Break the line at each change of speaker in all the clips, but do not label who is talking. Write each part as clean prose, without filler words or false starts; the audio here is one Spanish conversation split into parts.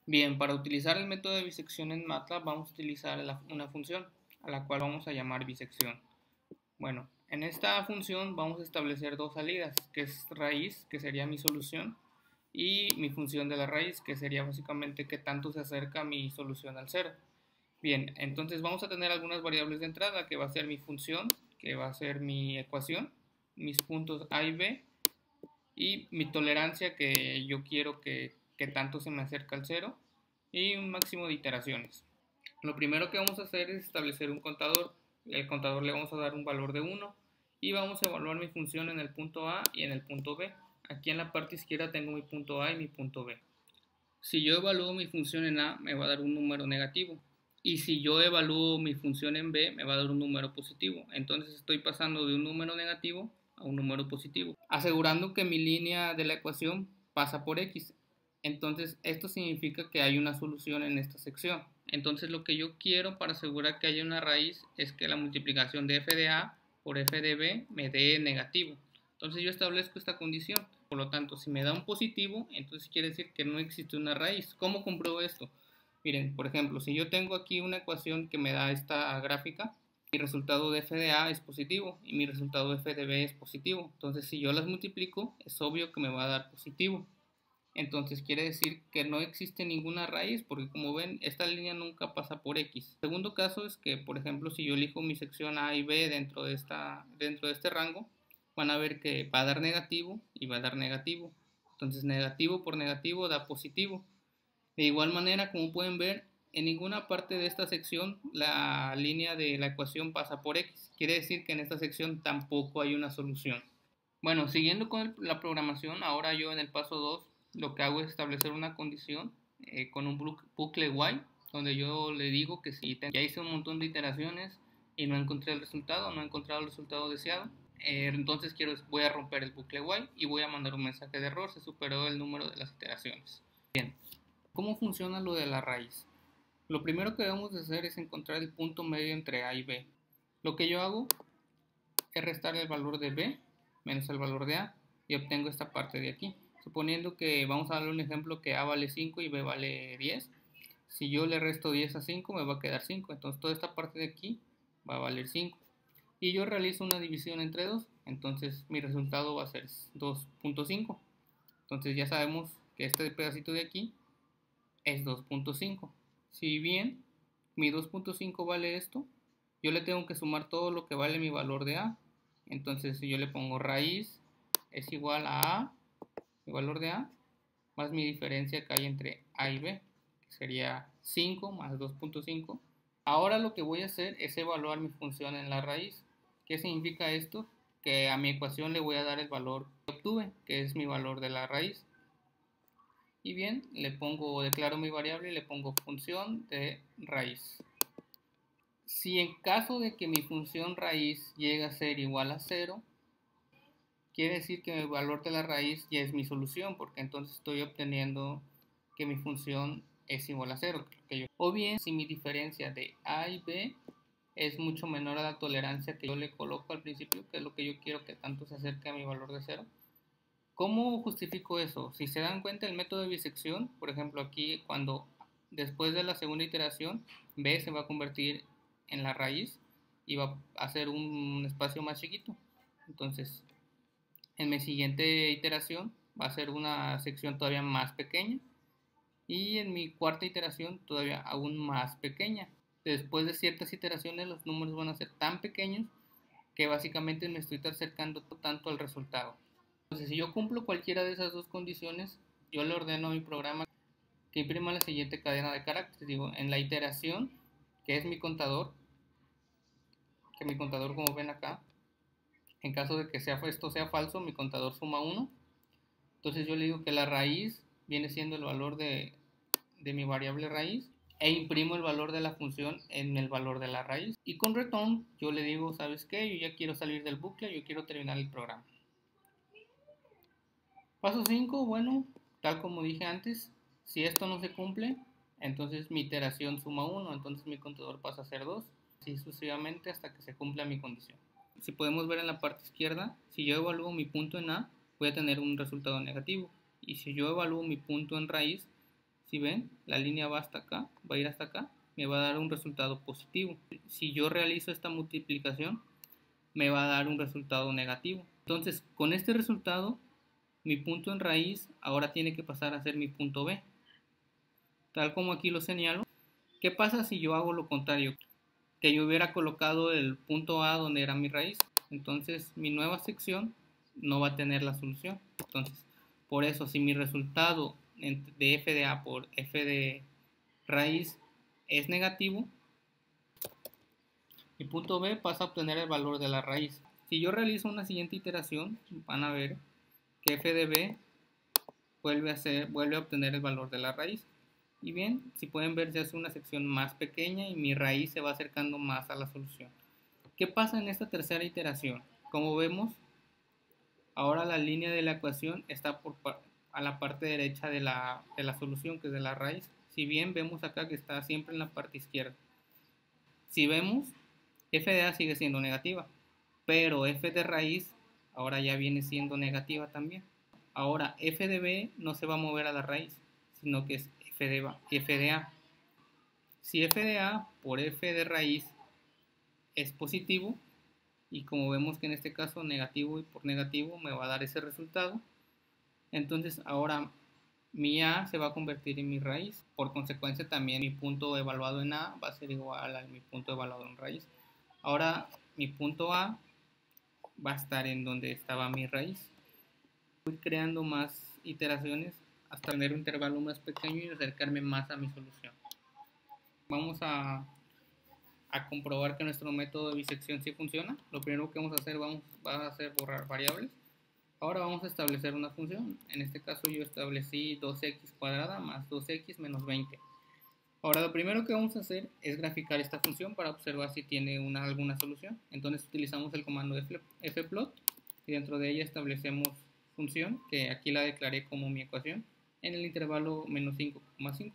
Bien, para utilizar el método de bisección en MATLAB vamos a utilizar una función a la cual vamos a llamar bisección. Bueno, en esta función vamos a establecer dos salidas, que es raíz, que sería mi solución, y mi función de la raíz, que sería básicamente qué tanto se acerca mi solución al cero. Bien, entonces vamos a tener algunas variables de entrada, que va a ser mi función, que va a ser mi ecuación, mis puntos A y B, y mi tolerancia, que yo quiero que tanto se me acerca al cero, y un máximo de iteraciones. Lo primero que vamos a hacer es establecer un contador. El contador le vamos a dar un valor de 1 y vamos a evaluar mi función en el punto A y en el punto B. Aquí en la parte izquierda tengo mi punto A y mi punto B. Si yo evalúo mi función en A, me va a dar un número negativo. Y si yo evalúo mi función en B, me va a dar un número positivo. Entonces estoy pasando de un número negativo a un número positivo, asegurando que mi línea de la ecuación pasa por X. Entonces esto significa que hay una solución en esta sección. Entonces lo que yo quiero para asegurar que haya una raíz es que la multiplicación de f de A por f de B me dé negativo. Entonces yo establezco esta condición. Por lo tanto, si me da un positivo, entonces quiere decir que no existe una raíz. ¿Cómo compruebo esto? Miren, por ejemplo, si yo tengo aquí una ecuación que me da esta gráfica, mi resultado de f de A es positivo y mi resultado de f de B es positivo. Entonces, si yo las multiplico, es obvio que me va a dar positivo. Entonces quiere decir que no existe ninguna raíz, porque como ven, esta línea nunca pasa por X. El segundo caso es que, por ejemplo, si yo elijo mi sección A y B dentro de este rango, van a ver que va a dar negativo y va a dar negativo. Entonces negativo por negativo da positivo. De igual manera, como pueden ver, en ninguna parte de esta sección la línea de la ecuación pasa por X. Quiere decir que en esta sección tampoco hay una solución. Bueno, siguiendo con la programación, ahora yo en el paso 2 lo que hago es establecer una condición con un bucle while, donde yo le digo que si ya hice un montón de iteraciones y no encontré el resultado, no he encontrado el resultado deseado, entonces voy a romper el bucle while y voy a mandar un mensaje de error, se superó el número de las iteraciones. Bien, ¿cómo funciona lo de la raíz? Lo primero que debemos de hacer es encontrar el punto medio entre A y B. Lo que yo hago es restar el valor de B menos el valor de A y obtengo esta parte de aquí. Suponiendo que vamos a darle un ejemplo que A vale 5 y B vale 10. Si yo le resto 10 a 5 me va a quedar 5. Entonces toda esta parte de aquí va a valer 5. Y yo realizo una división entre 2. Entonces mi resultado va a ser 2.5. Entonces ya sabemos que este pedacito de aquí es 2.5. Si bien mi 2.5 vale esto, yo le tengo que sumar todo lo que vale mi valor de A. Entonces si yo le pongo raíz es igual a A, el valor de A, más mi diferencia que hay entre A y B, que sería 5 más 2.5. Ahora lo que voy a hacer es evaluar mi función en la raíz. ¿Qué significa esto? Que a mi ecuación le voy a dar el valor que obtuve, que es mi valor de la raíz. Y bien, declaro mi variable y le pongo función de raíz. Si en caso de que mi función raíz llegue a ser igual a 0, quiere decir que el valor de la raíz ya es mi solución, porque entonces estoy obteniendo que mi función es igual a 0. O bien, si mi diferencia de A y B es mucho menor a la tolerancia que yo le coloco al principio, que es lo que yo quiero que tanto se acerque a mi valor de 0. ¿Cómo justifico eso? Si se dan cuenta, el método de bisección, por ejemplo, aquí cuando después de la segunda iteración, B se va a convertir en la raíz y va a hacer un espacio más chiquito. Entonces, en mi siguiente iteración va a ser una sección todavía más pequeña y en mi cuarta iteración todavía aún más pequeña. Después de ciertas iteraciones los números van a ser tan pequeños que básicamente me estoy acercando tanto al resultado. Entonces, si yo cumplo cualquiera de esas dos condiciones, yo le ordeno a mi programa que imprima la siguiente cadena de caracteres. Digo, en la iteración, que es mi contador, que mi contador, como ven acá, en caso de que esto sea falso, mi contador suma 1. Entonces yo le digo que la raíz viene siendo el valor de mi variable raíz e imprimo el valor de la función en el valor de la raíz. Y con return yo le digo, ¿sabes qué? Yo ya quiero salir del bucle, yo quiero terminar el programa. Paso 5, bueno, tal como dije antes, si esto no se cumple, entonces mi iteración suma 1, entonces mi contador pasa a ser 2, así sucesivamente hasta que se cumpla mi condición. Si podemos ver en la parte izquierda, si yo evalúo mi punto en A, voy a tener un resultado negativo. Y si yo evalúo mi punto en raíz, Si ven, la línea va hasta acá, va a ir hasta acá, me va a dar un resultado positivo. Si yo realizo esta multiplicación, me va a dar un resultado negativo. Entonces, con este resultado, mi punto en raíz ahora tiene que pasar a ser mi punto B. Tal como aquí lo señalo. ¿Qué pasa si yo hago lo contrario? Que yo hubiera colocado el punto A donde era mi raíz. Entonces, mi nueva sección no va a tener la solución. Entonces, por eso, si mi resultado de f de A por f de raíz es negativo, mi punto B pasa a obtener el valor de la raíz. Si yo realizo una siguiente iteración, van a ver que f de B vuelve a obtener el valor de la raíz. Y bien, si pueden ver, se hace una sección más pequeña y mi raíz se va acercando más a la solución. ¿Qué pasa en esta tercera iteración? Como vemos, ahora la línea de la ecuación está a la parte derecha de la solución, que es de la raíz. Si bien vemos acá que está siempre en la parte izquierda. Si vemos, f de A sigue siendo negativa, pero f de raíz ahora ya viene siendo negativa también. Ahora f de B no se va a mover a la raíz, sino que es f de A. Si f de A por f de raíz es positivo, y como vemos que en este caso negativo y por negativo me va a dar ese resultado, entonces ahora mi A se va a convertir en mi raíz. Por consecuencia también mi punto evaluado en A va a ser igual a mi punto evaluado en raíz. Ahora mi punto A va a estar en donde estaba mi raíz. Voy creando más iteraciones hasta tener un intervalo más pequeño y acercarme más a mi solución. Vamos a comprobar que nuestro método de bisección sí funciona. Lo primero que vamos a hacer va a ser borrar variables. Ahora vamos a establecer una función. En este caso yo establecí 2x cuadrada más 2x menos 20. Ahora lo primero que vamos a hacer es graficar esta función para observar si tiene alguna solución. Entonces utilizamos el comando fplot y dentro de ella establecemos función, que aquí la declaré como mi ecuación, en el intervalo menos 5,5.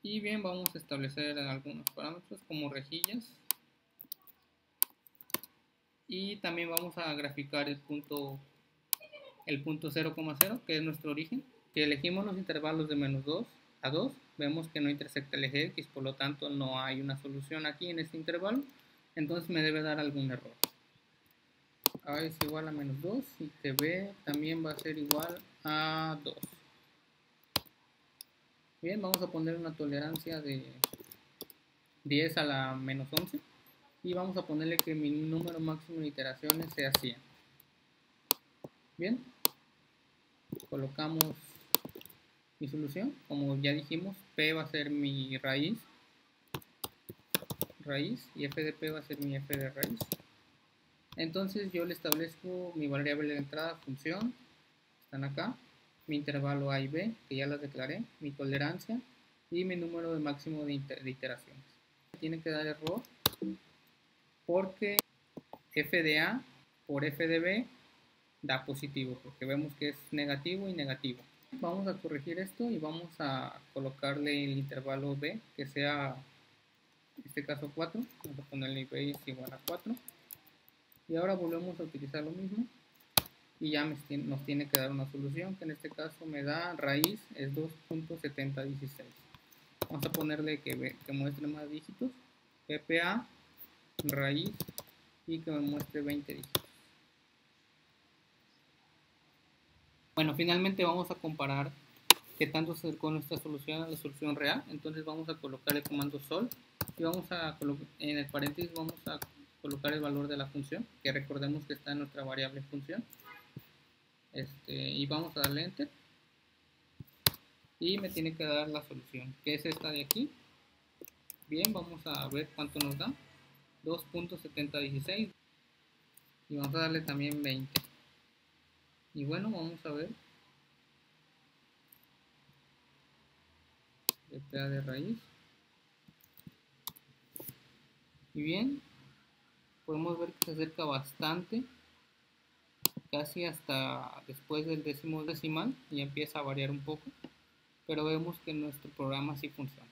Y bien, vamos a establecer algunos parámetros como rejillas. Y también vamos a graficar el punto 0,0, que es nuestro origen. Si elegimos los intervalos de menos 2 a 2, vemos que no intersecta el eje X, por lo tanto no hay una solución aquí en este intervalo. Entonces me debe dar algún error. A es igual a menos 2 y que B también va a ser igual a 2. Bien, vamos a poner una tolerancia de 10 a la menos 11 y vamos a ponerle que mi número máximo de iteraciones sea 100. Bien, colocamos mi solución. Como ya dijimos, P va a ser mi raíz y f de P va a ser mi f de raíz. Entonces yo le establezco mi variable de entrada, función, están acá, mi intervalo A y B, que ya las declaré, mi tolerancia y mi número de máximo de iteraciones. Tiene que dar error porque f de A por f de B da positivo, porque vemos que es negativo y negativo. Vamos a corregir esto y vamos a colocarle el intervalo B, que sea, en este caso 4, vamos a ponerle B es igual a 4. Y ahora volvemos a utilizar lo mismo y ya nos tiene que dar una solución, que en este caso me da raíz es 2.7016. Vamos a ponerle que muestre más dígitos, PPA, raíz y que me muestre 20 dígitos. Bueno, finalmente vamos a comparar qué tanto se acercó nuestra solución a la solución real. Entonces vamos a colocar el comando solve y vamos a en el paréntesis vamos a colocar el valor de la función, que recordemos que está en nuestra variable función. Y vamos a darle enter y me tiene que dar la solución, que es esta de aquí. Bien, vamos a ver cuánto nos da, 2.7016, y vamos a darle también 20. Y bueno, vamos a ver PA de raíz. Y bien, podemos ver que se acerca bastante, casi hasta después del décimo decimal, y empieza a variar un poco, pero vemos que nuestro programa sí funciona.